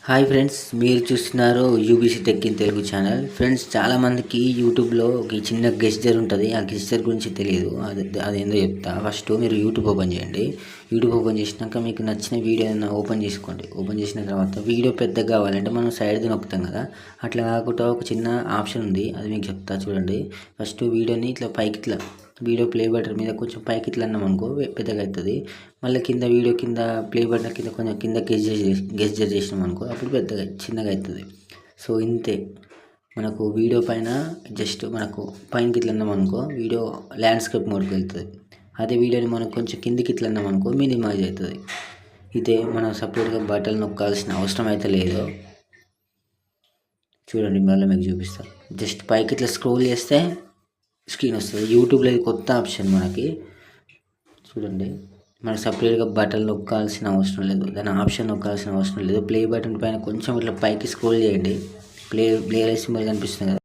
Hi friends, మీరు చూస్తున్నారు UBC tech in Telugu channel. Friends, చాలామందికి యూట్యూబ్లో ఒక చిన్న గెస్చర్ ఉంటుంది. ఆ గెస్చర్ గురించి తెలియదు. అదేందో చెప్తా. ఫస్ట్ మీరు యూట్యూబ్ ఓపెన్ చేయండి. యూట్యూబ్ ఓపెన్ చేసినాక మీకు నచ్చిన వీడియో ఏదైనా ఓపెన్ చేసుకోండి. ఓపెన్ చేసిన తర్వాత వీడియో పెద్దగా కావాలంటే మనం సైడ్ది నొక్కుతాం కదా, అట్లా కాకుండా ఒక చిన్న ఆప్షన్ ఉంది. అది మీకు చెప్తా చూడండి. ఫస్ట్ వీడియోని ఇట్లా పైకి ఇట్లా వీడియో ప్లే బటన్ మీద కొంచెం పైకి ఇట్లా అన్నాం అనుకో పెద్దగా అవుతుంది. మళ్ళీ కింద వీడియో కింద ప్లే బటన్ కింద కొంచెం కింద గెస్చర్ చేసినాం అనుకో అప్పుడు పెద్దగా చిన్నగా అవుతుంది. సో ఇంతే. మనకు వీడియో పైన జస్ట్ మనకు పైనకి ఇట్లా అన్నాం అనుకో వీడియో ల్యాండ్స్కేప్ మోడ్కి వెళ్తుంది. అదే వీడియోని మనం కొంచెం కిందికి ఇట్లా అన్నాం అనుకో మినిమైజ్ అవుతుంది. ఇదే మనం సపరేట్గా బటన్ నొక్కాల్సిన అవసరం అయితే లేదు. చూడండి, మళ్ళీ మీకు చూపిస్తాను. జస్ట్ పైకి ఇట్లా స్క్రోల్ చేస్తే స్క్రీన్ వస్తుంది. యూట్యూబ్లో ఇది కొత్త ఆప్షన్ మనకి. చూడండి, మనకు సపరేట్గా బటన్ నొక్కాల్సిన అవసరం లేదు, దాని ఆప్షన్ నొక్కాల్సిన అవసరం లేదు. ప్లే బటన్ పైన కొంచెం ఇట్లా పైకి స్క్రోల్ చేయండి. ప్లే సింబల్ కనిపిస్తుంది